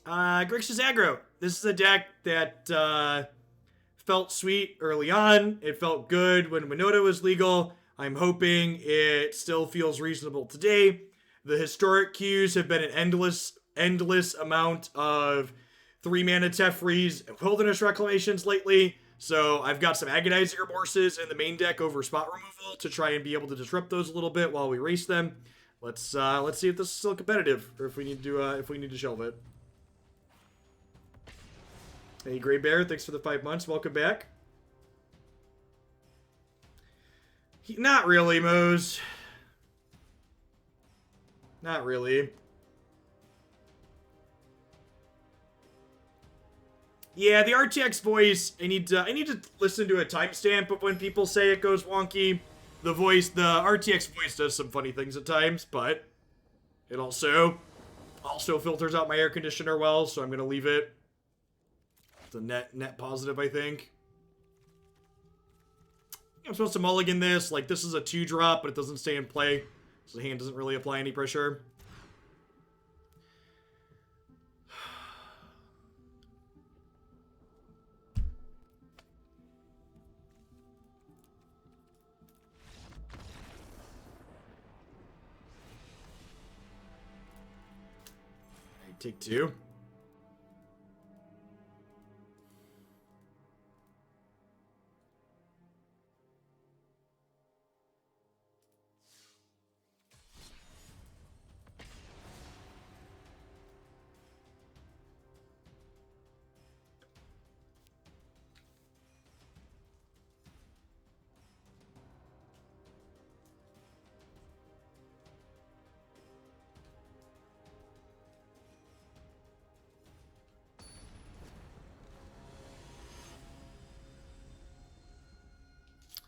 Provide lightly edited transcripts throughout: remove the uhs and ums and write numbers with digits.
Grixis Aggro. This is a deck that felt sweet early on. It felt good when Winota was legal. I'm hoping it still feels reasonable today. The historic queues have been an endless amount of 3-mana Tefrees and Wilderness Reclamations lately. So I've got some Agonizing Remorses in the main deck over spot removal to try and be able to disrupt those a little bit while we race them. Let's see if this is still competitive, or if we need to shelve it. Hey, Grey Bear, thanks for the 5 months. Welcome back. Not really, Mose. Not really. Yeah, the RTX voice, I need to listen to a timestamp of when people say it goes wonky. The RTX voice does some funny things at times, but it also filters out my air conditioner well, so I'm going to leave it. It's a net positive, I think. I'm supposed to mulligan this. Like, this is a 2-drop, but it doesn't stay in play. So the hand doesn't really apply any pressure. I take 2.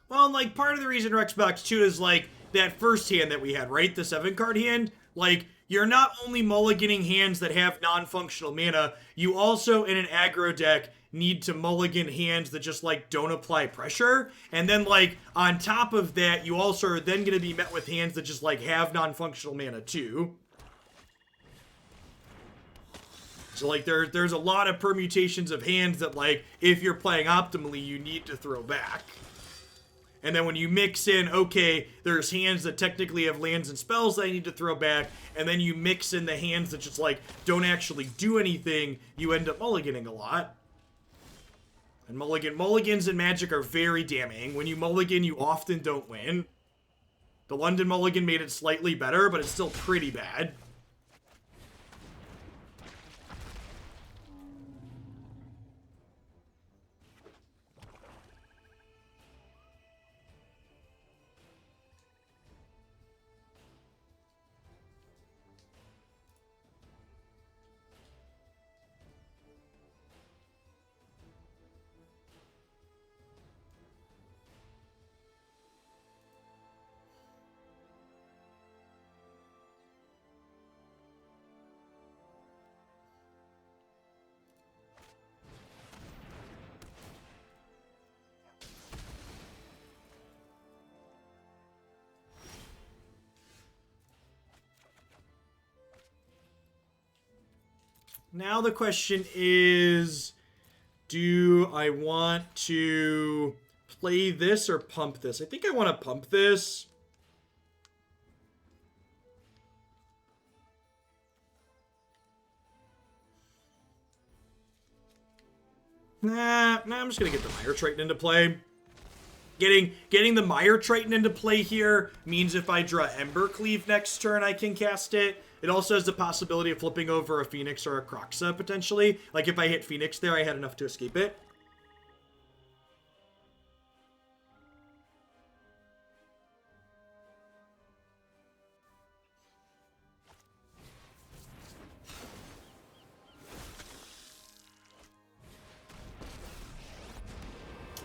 Well, like, part of the reason Rexbox 2 is, like, that first hand that we had, right? The 7-card hand. Like, you're not only mulliganing hands that have non-functional mana, you also, in an aggro deck, need to mulligan hands that just, like, don't apply pressure. And then, like, on top of that, you also are then going to be met with hands that just, like, have non-functional mana, too. So, like, there's a lot of permutations of hands that, like, if you're playing optimally, you need to throw back. And then when you mix in, okay, there's hands that technically have lands and spells that I need to throw back, and then you mix in the hands that just, like, don't actually do anything, you end up mulliganing a lot. And mulligans in Magic are very damning. When you mulligan, you often don't win. The London mulligan made it slightly better, but it's still pretty bad. Now the question is, do I want to play this or pump this? I think I want to pump this. Nah, I'm just going to get the Mire Triton into play. Getting the Mire Triton into play here means if I draw Embercleave next turn, I can cast it. It also has the possibility of flipping over a Phoenix or a Kroxa, potentially. Like, if I hit Phoenix there, I had enough to escape it.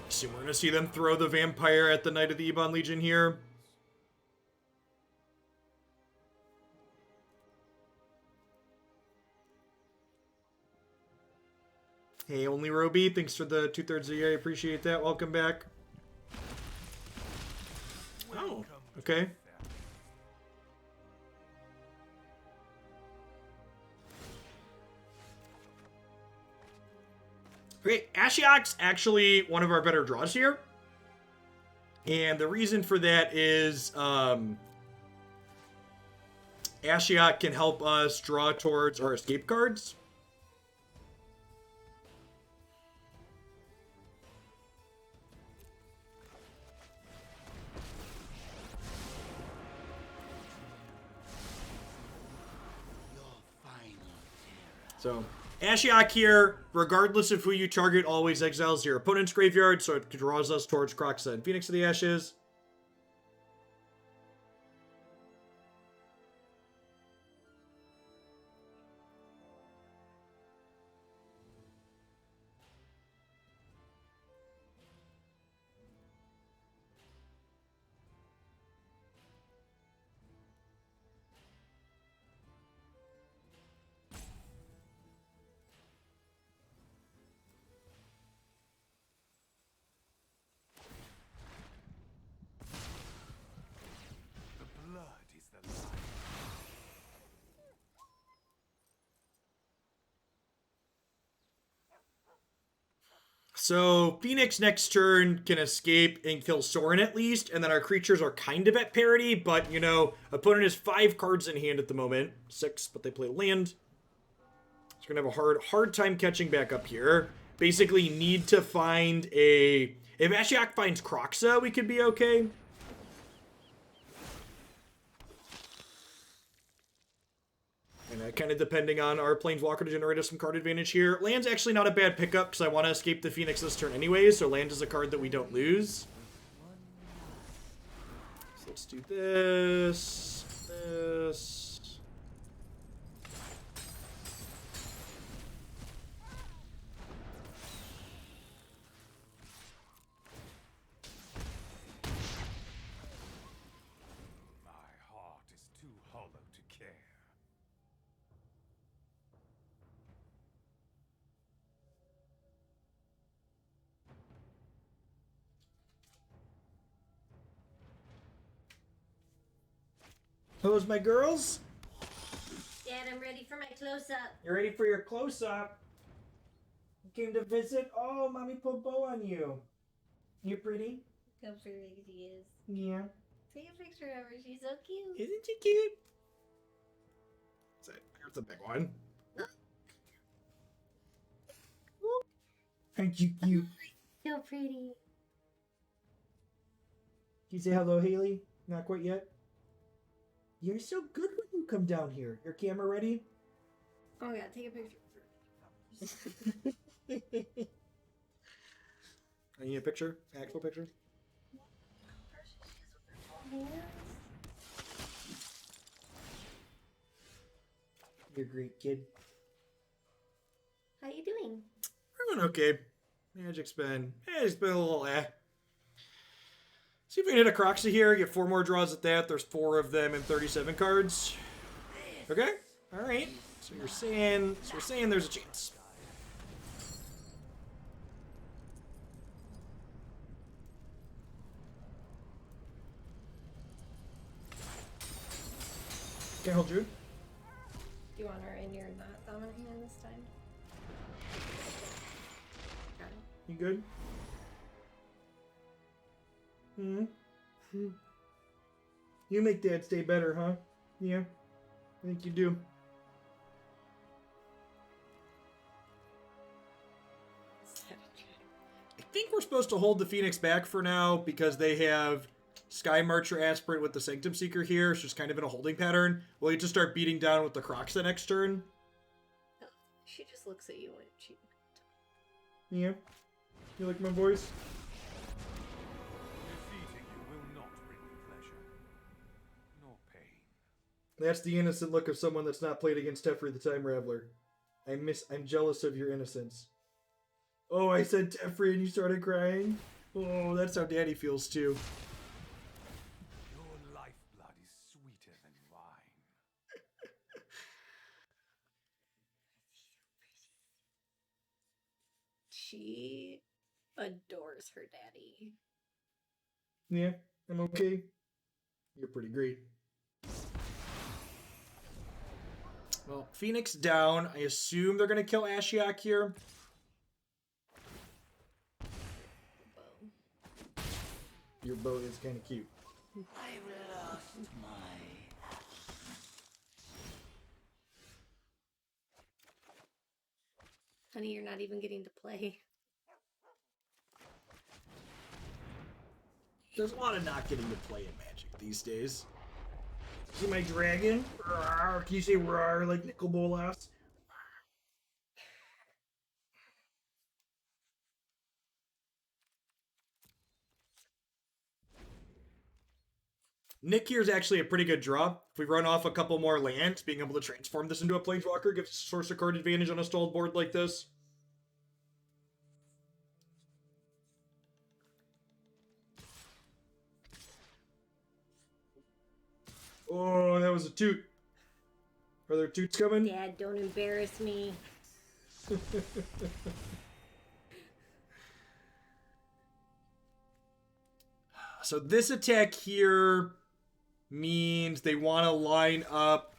So we're going to see them throw the Vampire at the Knight of the Ebon Legion here. Hey, Only Roby, thanks for the 2/3 of the year. I appreciate that. Welcome back. Oh, okay. Okay, Ashiok's actually one of our better draws here. And the reason for that is Ashiok can help us draw towards our escape cards. So, Ashiok here, regardless of who you target, always exiles your opponent's graveyard, so it draws us towards Kroxa and Phoenix of the Ashes. So, Phoenix next turn can escape and kill Sorin at least, and then our creatures are kind of at parity, but, you know, opponent has 5 cards in hand at the moment. 6, but they play land. So we're going to have a hard time catching back up here. Basically need to find a... If Ashiok finds Kroxa, we could be okay. And kind of depending on our Planeswalker to generate us some card advantage here. Land's actually not a bad pickup because I want to escape the Phoenix this turn anyways, so land is a card that we don't lose. So let's do this, this. Those my girls? Dad, I'm ready for my close-up. You're ready for your close-up? You came to visit? Oh, Mommy put bow on you. You pretty? How pretty she is. Yeah. Take a picture of her. She's so cute. Isn't she cute? Here's the big one. Aren't you cute? So pretty. Can you say hello, Haley? Not quite yet? You're so good when you come down here. Your camera ready? Oh yeah, take a picture. I need a picture? Actual picture? You're a great kid. How you doing? We're doing okay. Magic's been a little See if we can hit a Kroxa here, get 4 more draws at that. There's 4 of them and 37 cards. Okay, alright. So we're saying there's a chance. Can't hold you. Do you want her in your not dominant hand this time? Got it. You good? You make Dad stay better, huh? Yeah, I think you do. I think we're supposed to hold the Phoenix back for now because they have Sky Marcher Aspirant with the Sanctum Seeker here. It's just kind of in a holding pattern. We'll need to start beating down with the Kroxa next turn. Oh, she just looks at you when she... Yeah. You like my voice? That's the innocent look of someone that's not played against Teferi the Time Raveler. I'm jealous of your innocence. Oh, I said Teferi and you started crying? Oh, that's how Daddy feels too. Your lifeblood is sweeter than wine. She adores her daddy. Yeah, I'm okay. You're pretty great. Well, Phoenix down. I assume they're going to kill Ashiok here. Your boat is kind of cute. I've lost my. Honey, you're not even getting to play. There's a lot of not getting to play in Magic these days. See my dragon? Rawr. Can you say roar like Nicol Bolas? Nick here is actually a pretty good draw. If we run off a couple more lands, being able to transform this into a Planeswalker gives us a sorcerer card advantage on a stalled board like this. Oh, that was a toot. Are there toots coming? Dad, don't embarrass me. So this attack here means they want to line up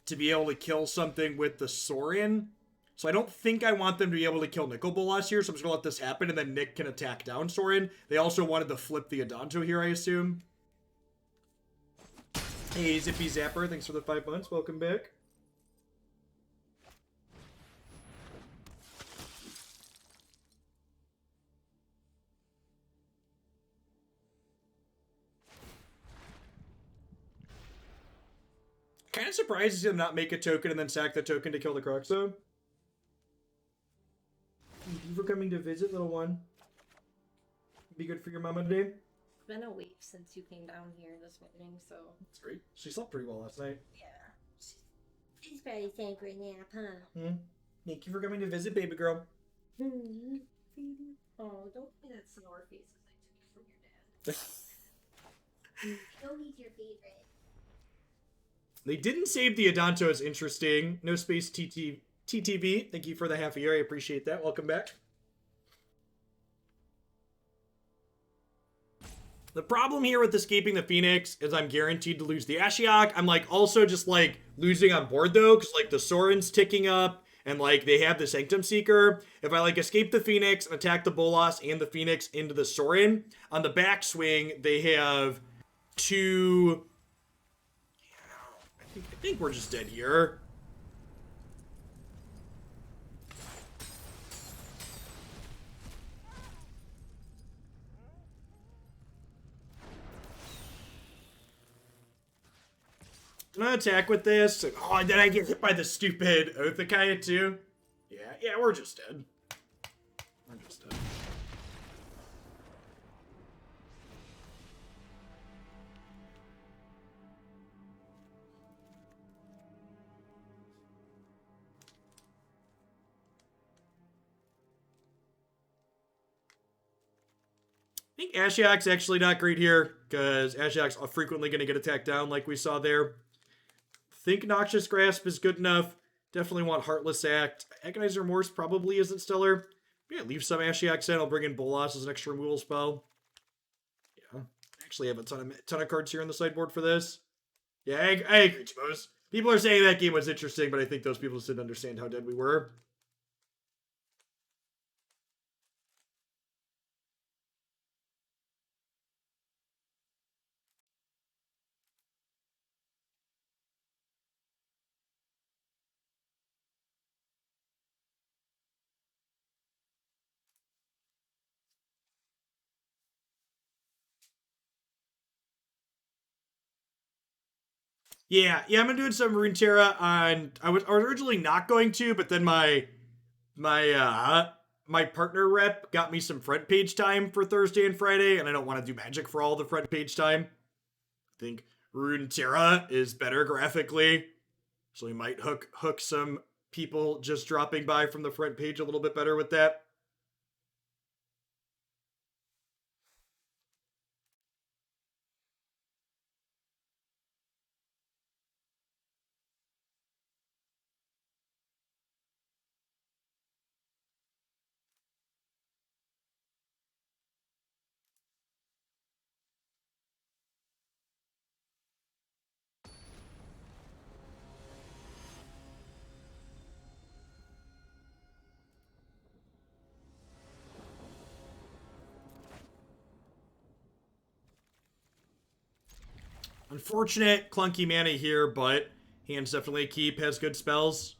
to be able to kill something with the Saurian. So I don't think I want them to be able to kill Nicol Bolas here, so I'm just going to let this happen, and then Nick can attack down Saurian. They also wanted to flip the Adanto here, I assume. Hey, Zippy Zapper, thanks for the 5 months. Welcome back. Kind of surprised to see them not make a token and then sack the token to kill the Kroxa. Thank you for coming to visit, little one. Be good for your mama today. It's been a week since you came down here this morning, so... That's great. She slept pretty well last night. Yeah. She's probably saying for a nap, huh? Thank you for coming to visit, baby girl. Oh, don't give me that snore face as I took it from your dad. Don't eat your favorite. They didn't save the Adanto as interesting. No space TTV. Thank you for the half a year. I appreciate that. Welcome back. The problem here with escaping the Phoenix is I'm guaranteed to lose the Ashiok. I'm like also just like losing on board though, because like the Sorin's ticking up and like they have the Sanctum Seeker. If I like escape the Phoenix and attack the Bolas and the Phoenix into the Sorin, on the backswing they have two... I think we're just dead here. I'm gonna attack with this. Oh, did I get hit by the stupid Othakaya too? Yeah, we're just dead. We're just dead. I think Ashiok's actually not great here, because Ashiok's frequently going to get attacked down like we saw there. Think Noxious Grasp is good enough. Definitely want Heartless Act. Agonizing Remorse probably isn't stellar. Yeah, leave some Ashioks in. I'll bring in Bolas as an extra removal spell. Yeah, actually have a ton of cards here on the sideboard for this. Yeah, I agree, Chimos. People are saying that game was interesting, but I think those people just didn't understand how dead we were. Yeah, I've been doing some Runeterra on... I was originally not going to, but then my partner rep got me some front page time for Thursday and Friday, and I don't want to do Magic for all the front page time. I think Runeterra is better graphically, so we might hook some people just dropping by from the front page a little bit better with that. Unfortunate clunky mana here, but hands definitely keep, has good spells.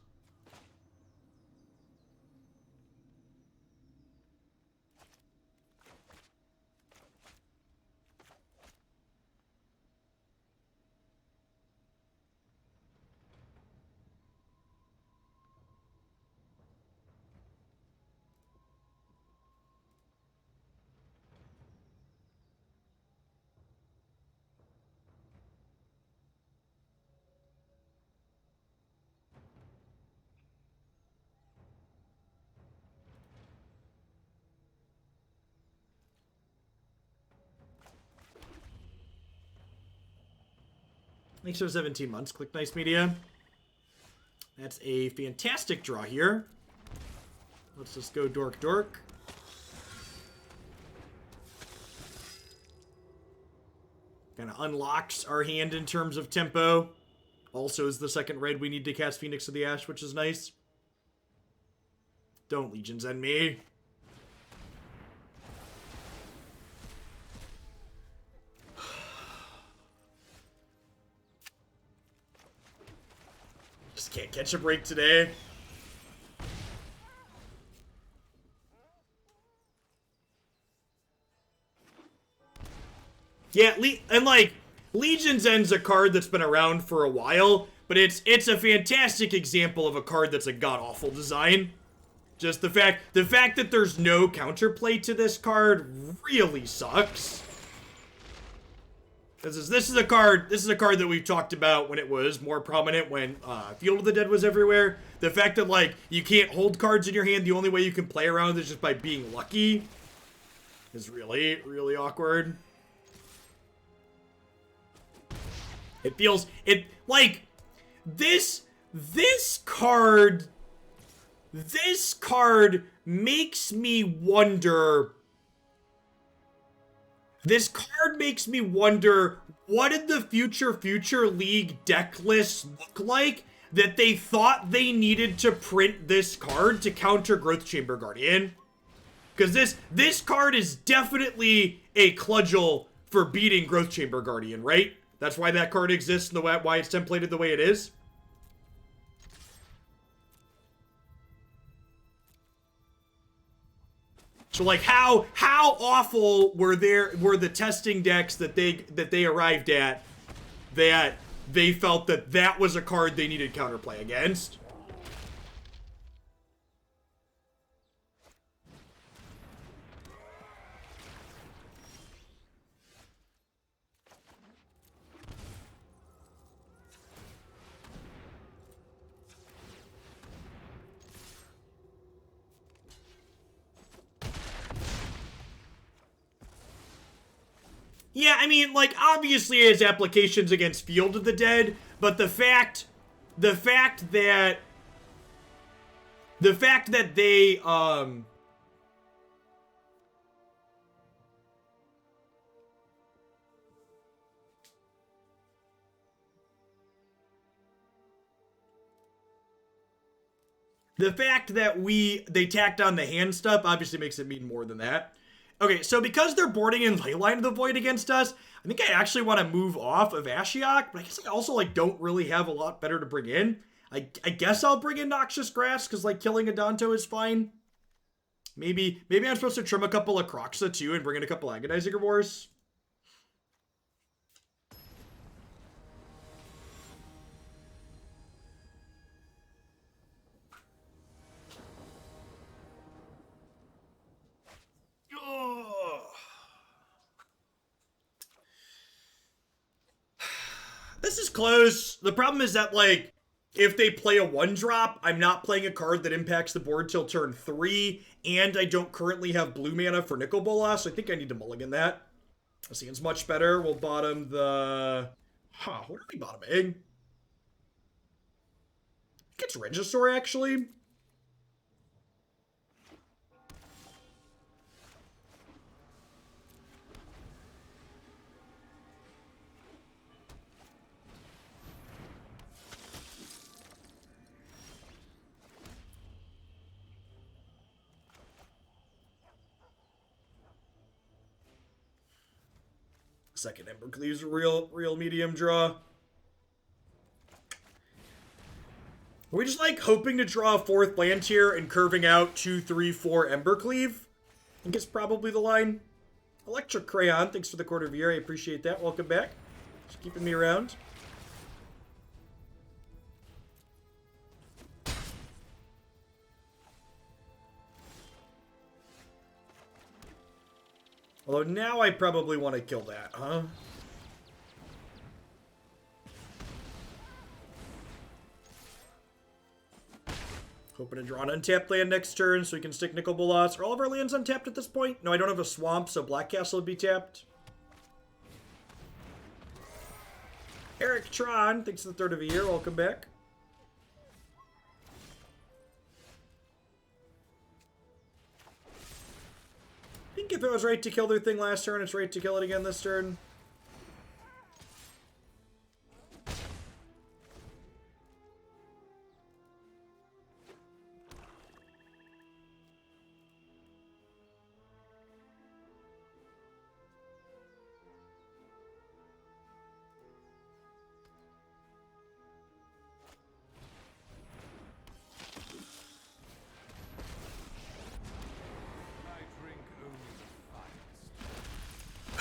Thanks for 17 months. Click Nice Media. That's a fantastic draw here. Let's just go Dork Dork. Kind of unlocks our hand in terms of tempo. Also is the second red we need to cast Phoenix of the Ash, which is nice. Don't Legions End me. Just can't catch a break today. Yeah, and like, Legion's End's a card that's been around for a while, but it's a fantastic example of a card that's a god-awful design. Just the fact that there's no counterplay to this card really sucks. This is a card that we've talked about when it was more prominent, when Field of the Dead was everywhere. The fact that, like, you can't hold cards in your hand, the only way you can play around is just by being lucky, is really, really awkward. This card makes me wonder. This card makes me wonder, what did the future League deck lists look like that they thought they needed to print this card to counter Growth Chamber Guardian? Because this card is definitely a cudgel for beating Growth Chamber Guardian, right? That's why that card exists and why it's templated the way it is. So, like, how awful were the testing decks that they arrived at that they felt that was a card they needed counterplay against? Yeah, I mean, like, obviously it has applications against Field of the Dead, but the fact that they, the fact that they tacked on the hand stuff obviously makes it mean more than that. Okay, so because they're boarding in Leyline of the Void against us, I think I actually want to move off of Ashiok, but I guess I also, like, don't really have a lot better to bring in. I guess I'll bring in Noxious Grasp, because, like, killing a Danto is fine. Maybe I'm supposed to trim a couple of Kroxa, too, and bring in a couple Agonizing Remorse. This is close. The problem is that, like, if they play a 1-drop, I'm not playing a card that impacts the board till turn 3, and I don't currently have blue mana for Nicol Bolas, so I think I need to mulligan that. This seems much better. We'll bottom the... what are we bottoming? I think it's Regisaur, actually. Second Embercleave's a real medium draw. Are we just like hoping to draw a fourth land here and curving out 2, 3, 4 Embercleave? I think it's probably the line. Electric Crayon, thanks for the quarter of a year. I appreciate that. Welcome back. Just keeping me around. Although now I probably want to kill that, huh? Hoping to draw an untapped land next turn so we can stick Nicol Bolas. Are all of our lands untapped at this point? No, I don't have a swamp, so Black Castle would be tapped. Eric Tron, thanks for the third of a year. Welcome back. I think if it was right to kill their thing last turn, it's right to kill it again this turn.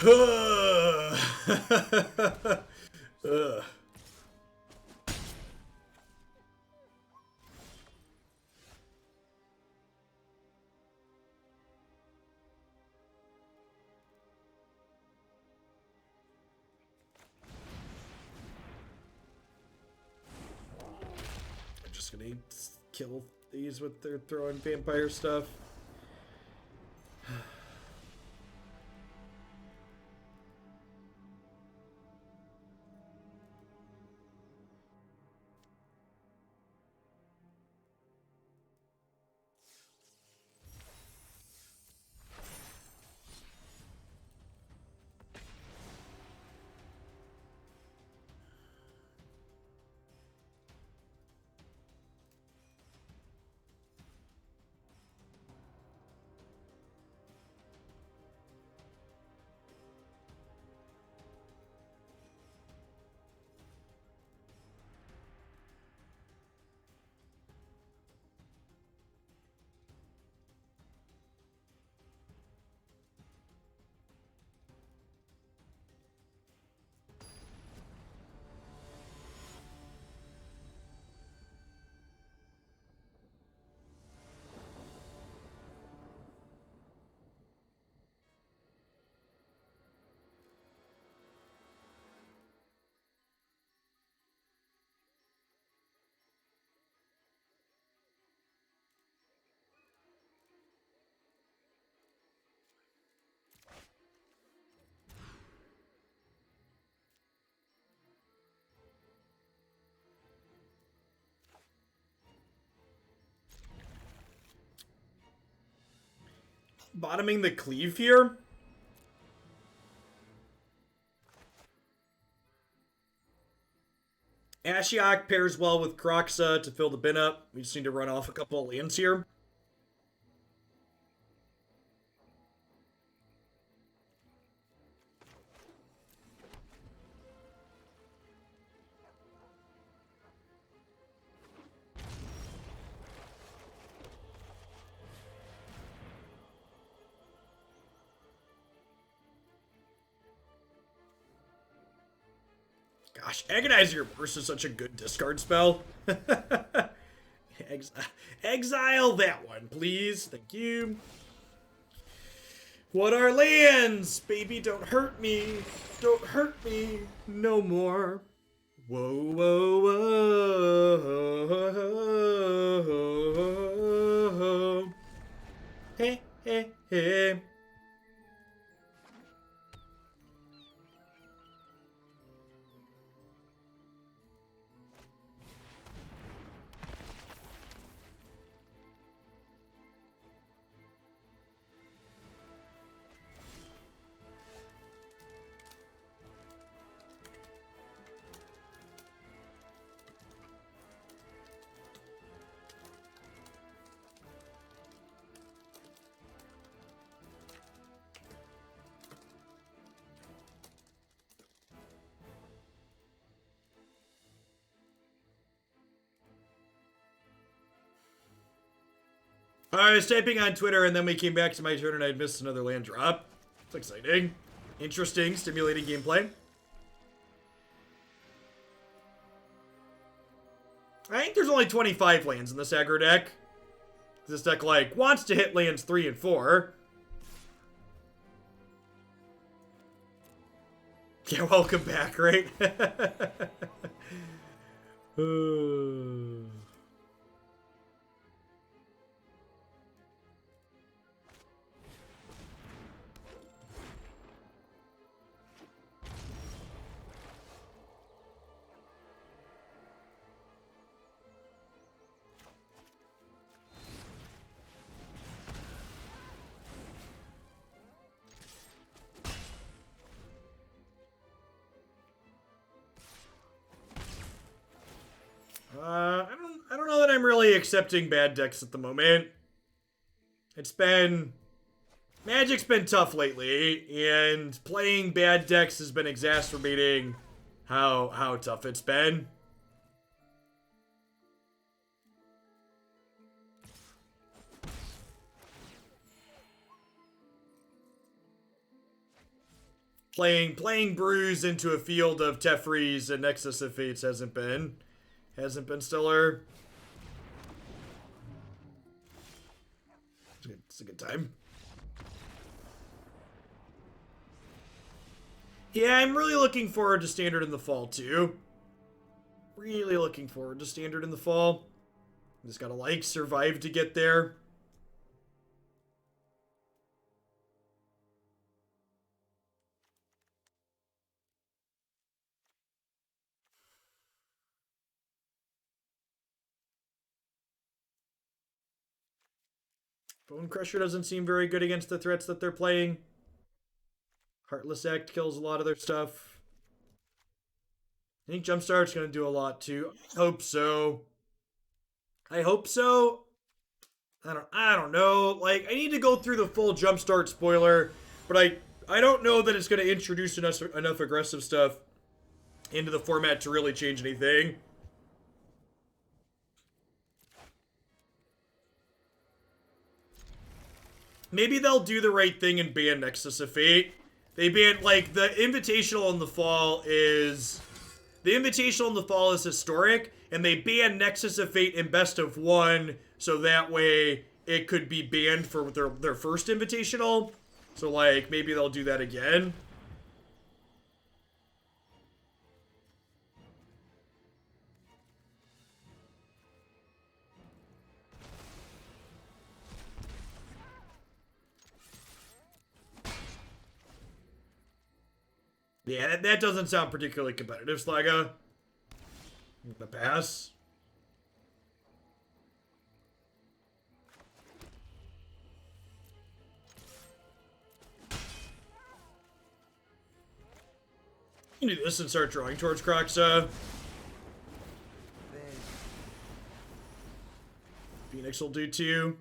Ugh. I'm just gonna kill these with their throwing vampire stuff. Bottoming the cleave here. Ashiok pairs well with Kroxa to fill the bin up. We just need to run off a couple of lands here. Gosh, Agonizing Remorse is such a good discard spell. Exile that one, please. Thank you. What are lands? Baby, don't hurt me. Don't hurt me no more. Whoa, whoa, whoa. Hey, hey, hey. I was typing on Twitter, and then we came back to my turn, and I'd missed another land drop. It's exciting. Interesting, stimulating gameplay. I think there's only 25 lands in this aggro deck. This deck, like, wants to hit lands 3 and 4. Yeah, welcome back, right? I don't know that I'm really accepting bad decks at the moment. It's been... Magic's been tough lately, and playing bad decks has been exacerbating how tough it's been. Playing Brews into a field of Teferi's and Nexus of Fates hasn't been stellar. It's a good time. Yeah, I'm really looking forward to Standard in the fall, too. Really looking forward to Standard in the fall. Just gotta, like, survive to get there. Bonecrusher doesn't seem very good against the threats that they're playing. Heartless Act kills a lot of their stuff. I think Jumpstart's going to do a lot too. I hope so. I hope so. I don't know. Like, I need to go through the full Jumpstart spoiler, but I don't know that it's going to introduce enough aggressive stuff into the format to really change anything. Maybe they'll do the right thing and ban Nexus of Fate. They ban, like, the Invitational in the fall is... The Invitational in the fall is historic, and they ban Nexus of Fate in best of 1, so that way it could be banned for their first Invitational. So, like, maybe they'll do that again. Yeah, that doesn't sound particularly competitive, Slaga. The pass. You can do this and start drawing towards Kroxa. Phoenix will do too.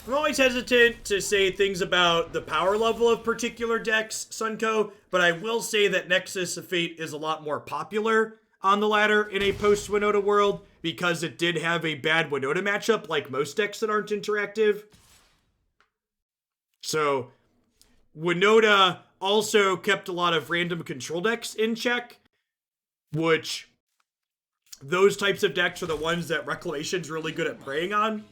I'm always hesitant to say things about the power level of particular decks, Sunko, but I will say that Nexus of Fate is a lot more popular on the ladder in a post-Winota world because it did have a bad Winota matchup, like most decks that aren't interactive. So, Winota also kept a lot of random control decks in check, which those types of decks are the ones that Reclamation's really good at preying on.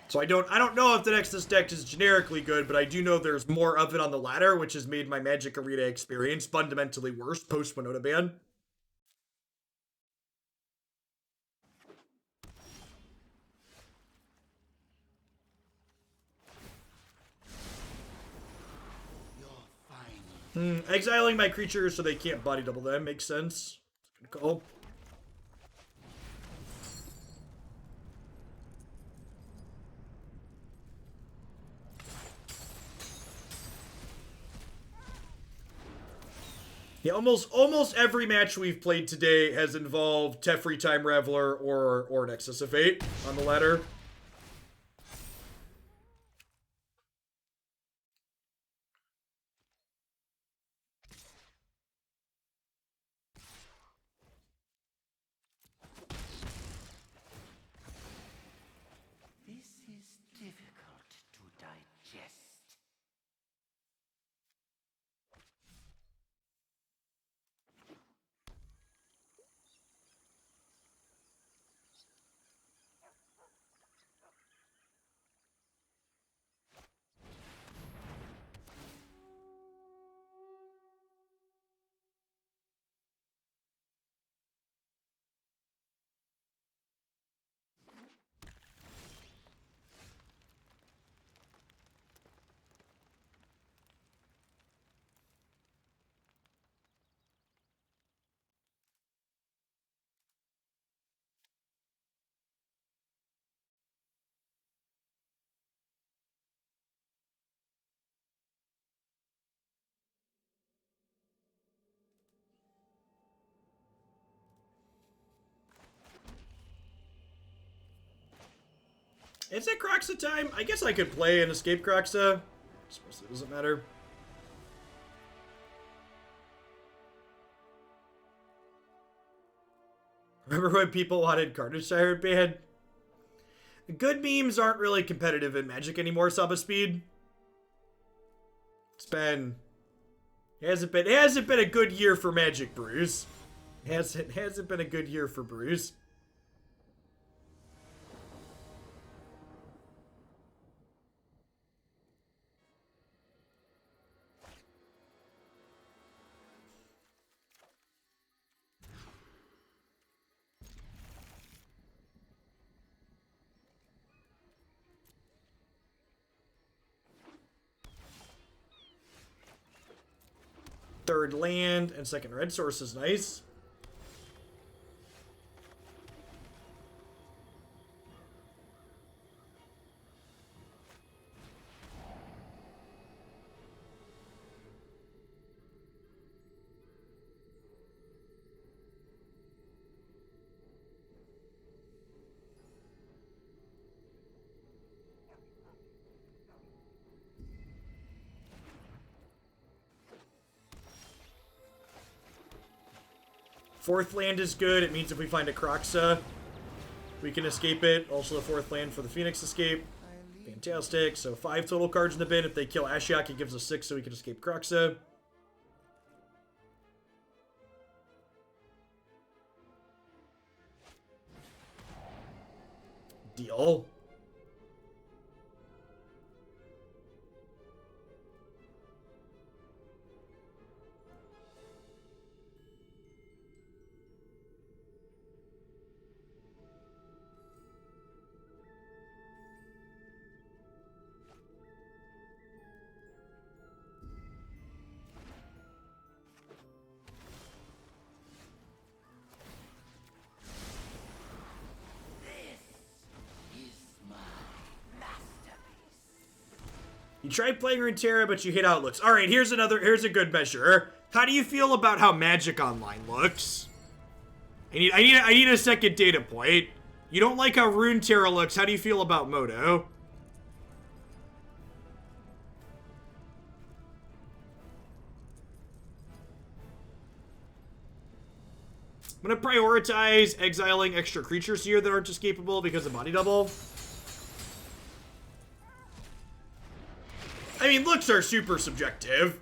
So I don't know if the Nexus deck is generically good, but I do know there's more of it on the ladder, which has made my Magic Arena experience fundamentally worse post-Winota ban. Exiling my creatures so they can't body double them makes sense. Good call. Yeah, almost every match we've played today has involved Teferi Time Reveler or Nexus of Fate on the ladder. This is difficult to digest. Is it Kroxa time? I guess I could play and escape Kroxa. I suppose it doesn't matter. Remember when people wanted Carnage Tyrant banned? Good memes aren't really competitive in Magic anymore, Saba Speed. It's been... It hasn't been a good year for Magic, Bruce. It hasn't been a good year for Bruce. Third land and second red source is nice. Fourth land is good. It means if we find a Kroxa, we can escape it. Also the fourth land for the Phoenix escape. Fantastic. So 5 total cards in the bin. If they kill Ashiok, it gives us 6 so we can escape Kroxa. Deal. You tried playing Runeterra, but you hit outlooks. All right, here's a good measure. How do you feel about how Magic Online looks? I need a second data point. You don't like how Runeterra looks. How do you feel about Moto? I'm gonna prioritize exiling extra creatures here that aren't escapable because of body double. I mean, looks are super subjective.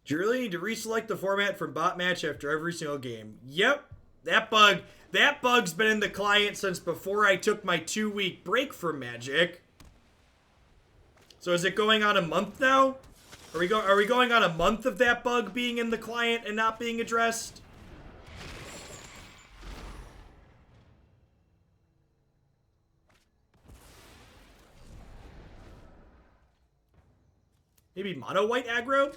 Do you really need to reselect the format from bot match after every single game? Yep. That bug's been in the client since before I took my 2-week break from Magic. So is it going on a month now? Are we going on a month of that bug being in the client and not being addressed? Maybe mono white aggro?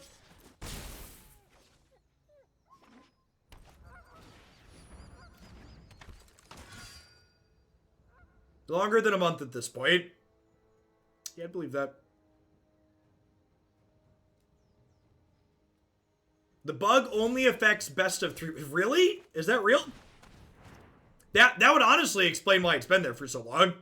Longer than a month at this point. Yeah, I believe that. The bug only affects best of 3. Really? Is that real? That would honestly explain why it's been there for so long.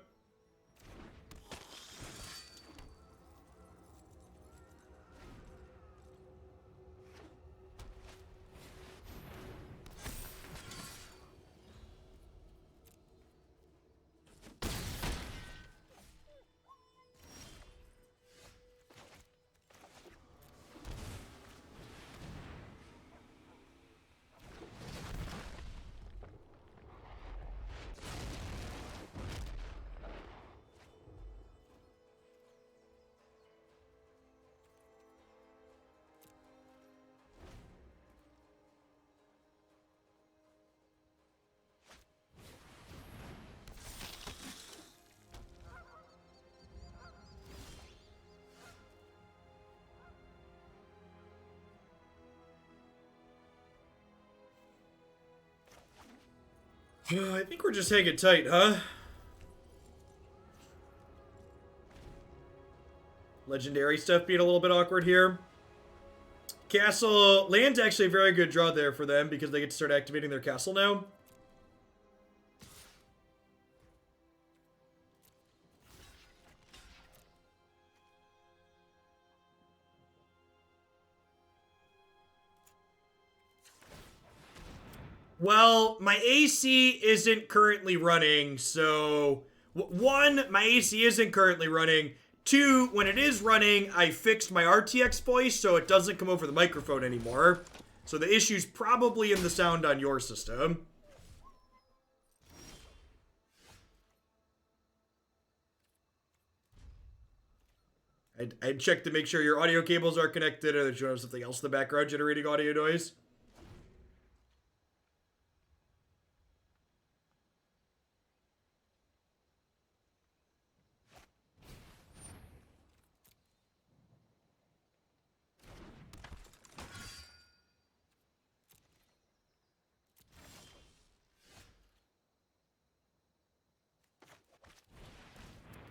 I think we're just hanging tight, huh? Legendary stuff being a little bit awkward here. Castle, land's actually a very good draw there for them because they get to start activating their castle now. Well, my AC isn't currently running, so... 1, my AC isn't currently running. 2, when it is running, I fixed my RTX voice so it doesn't come over the microphone anymore. So the issue's probably in the sound on your system. I'd check to make sure your audio cables are connected or that you have something else in the background generating audio noise.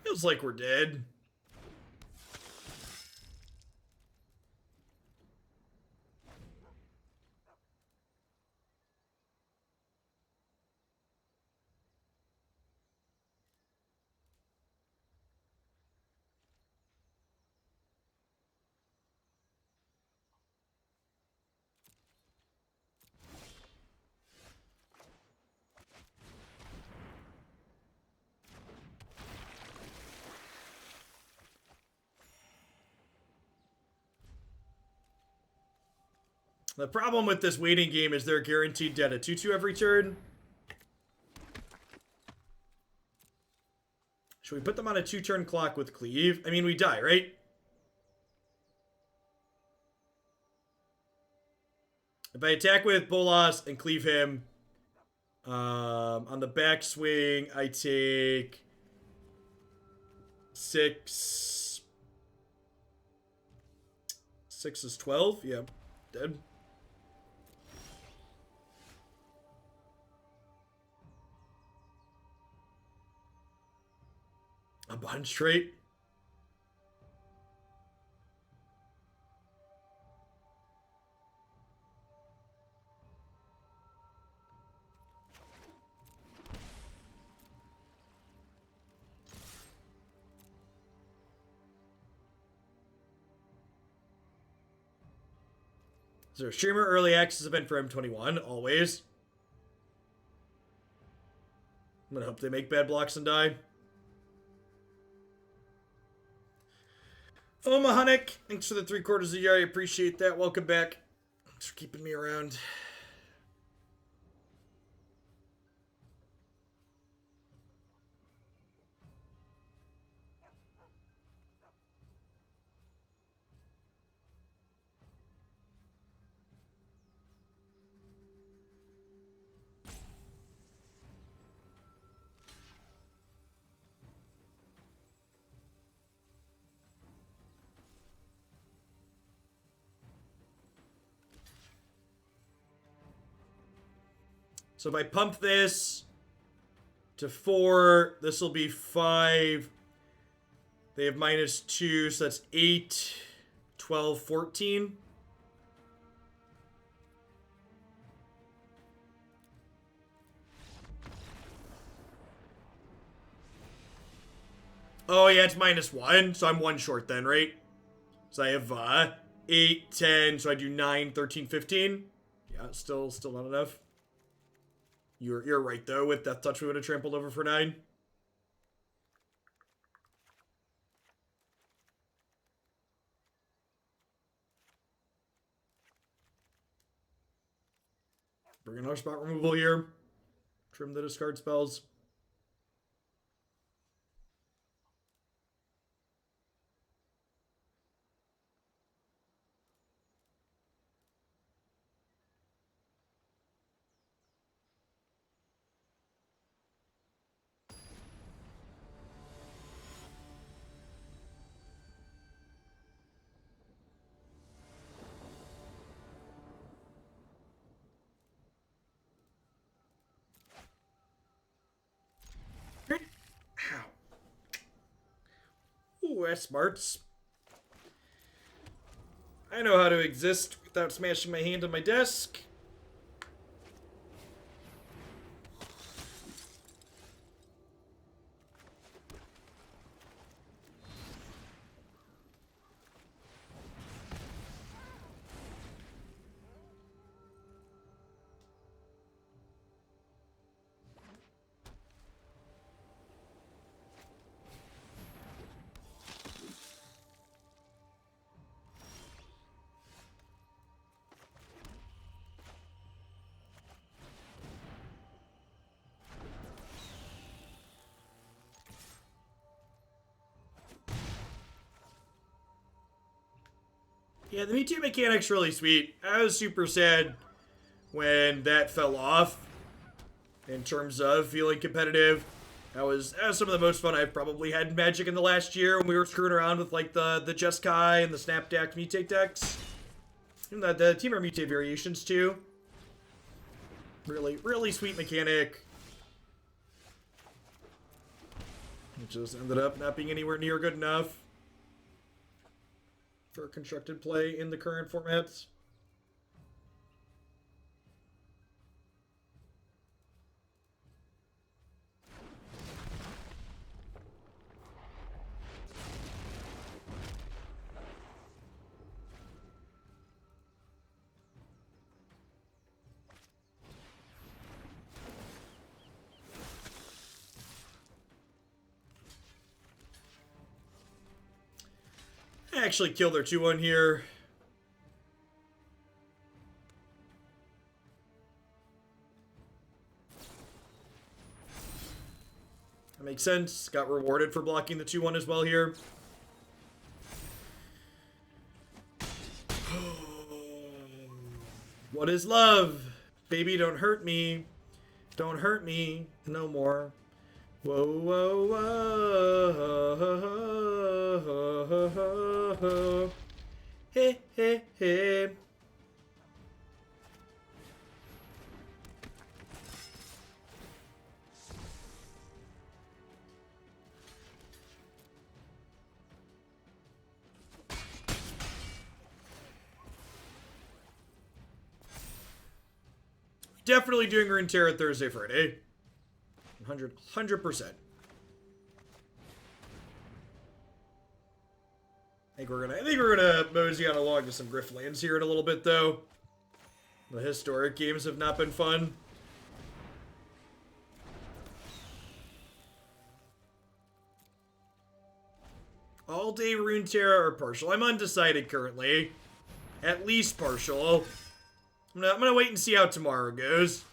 Feels like we're dead. The problem with this waiting game is they're guaranteed dead at 2-2 every turn. Should we put them on a 2-turn clock with Cleave? I mean, we die, right? If I attack with Bolas and Cleave him, on the backswing, I take 6. 6 is 12? Yeah, dead. A bunch trait. Is there a streamer early access event for M21? Always. I'm gonna hope they make bad blocks and die. Oh, Mahanik, thanks for the 3/4 of the year. I appreciate that. Welcome back. Thanks for keeping me around. So if I pump this to 4, this will be 5. They have -2, so that's 8, 12, 14. Oh yeah, it's -1, so I'm 1 short then, right? So I have 8, 10, so I do 9, 13, 15. Yeah, still not enough. You're right though. With Death Touch, we would have trampled over for 9. Bring another spot removal here. Trim the discard spells. Ow. Ooh, that's smarts. I know how to exist without smashing my hand on my desk. Yeah, the mutate mechanic's really sweet. I was super sad when that fell off in terms of feeling competitive. That was some of the most fun I've probably had in Magic in the last year when we were screwing around with like the Jeskai and the Snap Deck mutate decks. And the Temur mutate variations too. Really sweet mechanic. It just ended up not being anywhere near good enough for constructed play in the current formats. I actually killed their 2-1 here. That makes sense. Got rewarded for blocking the 2-1 as well here. What is love? Baby, don't hurt me. Don't hurt me no more. Whoa, whoa, whoa. Hey, hey, hey. Definitely doing Runeterra Thursday, Friday. 100%. I think we're gonna mosey on along to some Griftlands here in a little bit, though. The historic games have not been fun. All day Runeterra or partial? I'm undecided currently. At least partial. I'm gonna wait and see how tomorrow goes.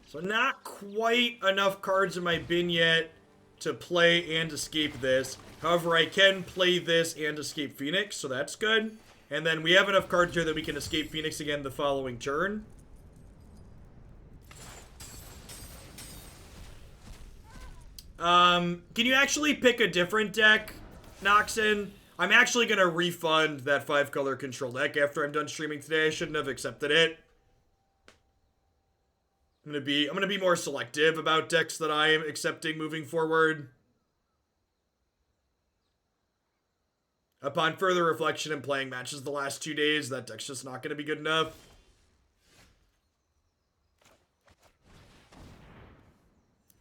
So not quite enough cards in my bin yet to play and escape this. However, I can play this and escape Phoenix, so that's good. And then we have enough cards here that we can escape Phoenix again the following turn. Can you actually pick a different deck, Noxon? I'm actually going to refund that 5-color control deck after I'm done streaming today. I shouldn't have accepted it. I'm gonna be more selective about decks that I am accepting moving forward. Upon further reflection and playing matches the last 2 days, that deck's just not gonna be good enough.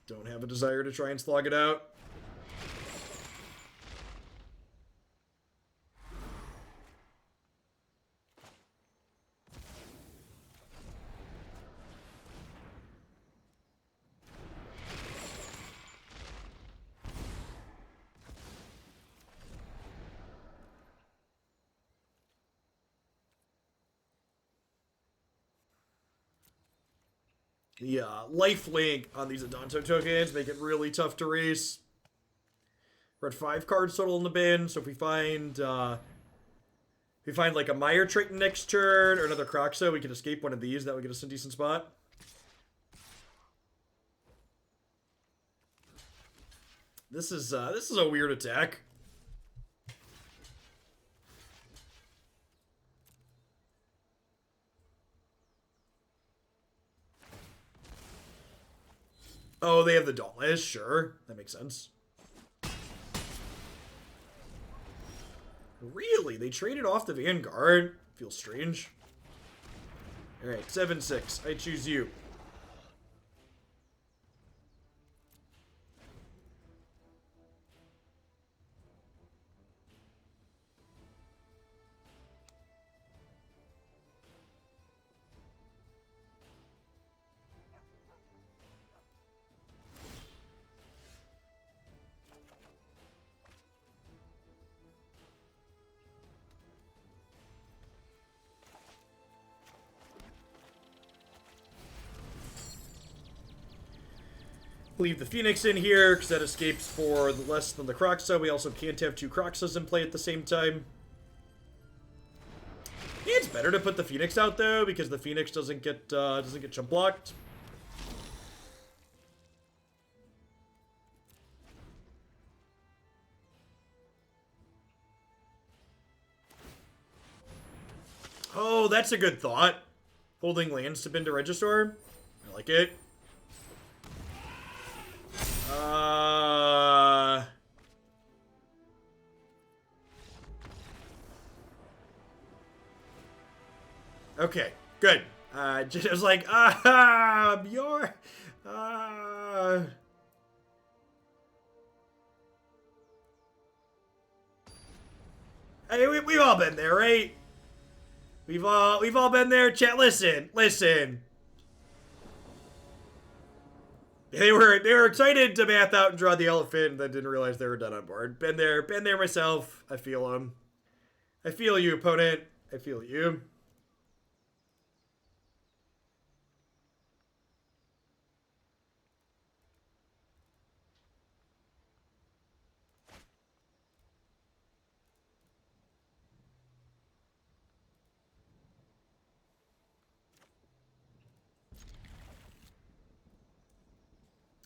Don't have a desire to try and slog it out. The lifelink on these Adanto tokens make it really tough to race. We're at 5 cards total in the bin, so if we find like a Mire Triton next turn or another Kroxa, we can escape one of these. That would get us a decent spot. This is a weird attack. Oh, they have the Dauntless. Sure. That makes sense. Really? They traded off the Vanguard? Feels strange. Alright, 7-6. I choose you. Leave the Phoenix in here, because that escapes for less than the Kroxa. We also can't have 2 Kroxas in play at the same time. It's better to put the Phoenix out, though, because the Phoenix doesn't get jump blocked. Oh, that's a good thought. Holding lands to bin to Regisaur. I like it. Okay, good. Just was like, Bjorn. Hey, we've all been there, right? We've all been there. Chat, listen. They were excited to math out and draw the elephant, and then didn't realize they were done on board. Been there myself. I feel them. I feel you, opponent. I feel you.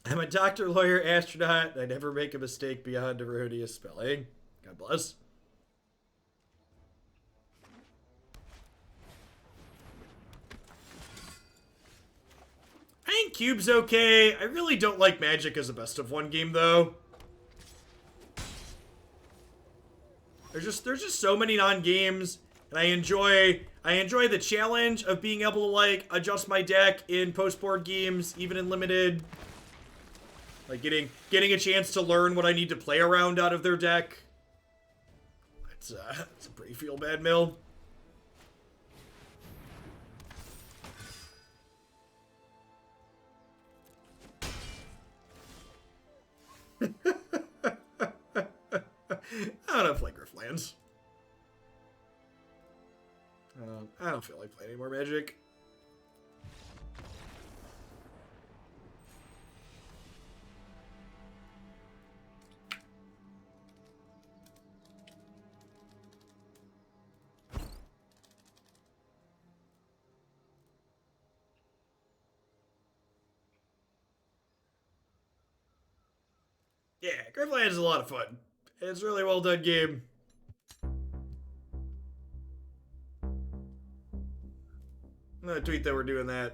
I'm a doctor, lawyer, astronaut. I never make a mistake beyond erroneous spelling. God bless. I think Cube's okay. I really don't like Magic as a best of 1 game, though. There's just so many non-games, and I enjoy the challenge of being able to like adjust my deck in post-board games, even in limited. Like getting a chance to learn what I need to play around out of their deck. It's a pretty feel-bad mill. I don't know if like Grifflands. I don't feel like playing any more Magic. Yeah, Grifflands is a lot of fun. It's a really well done game. I'm gonna tweet that we're doing that.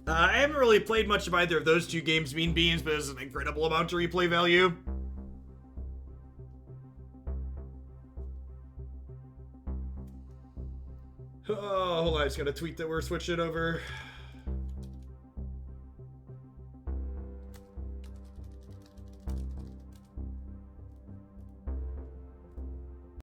I haven't really played much of either of those two games, Mean Beans, but there's an incredible amount of replay value. Oh, hold on, I just gotta tweet that we're switching over.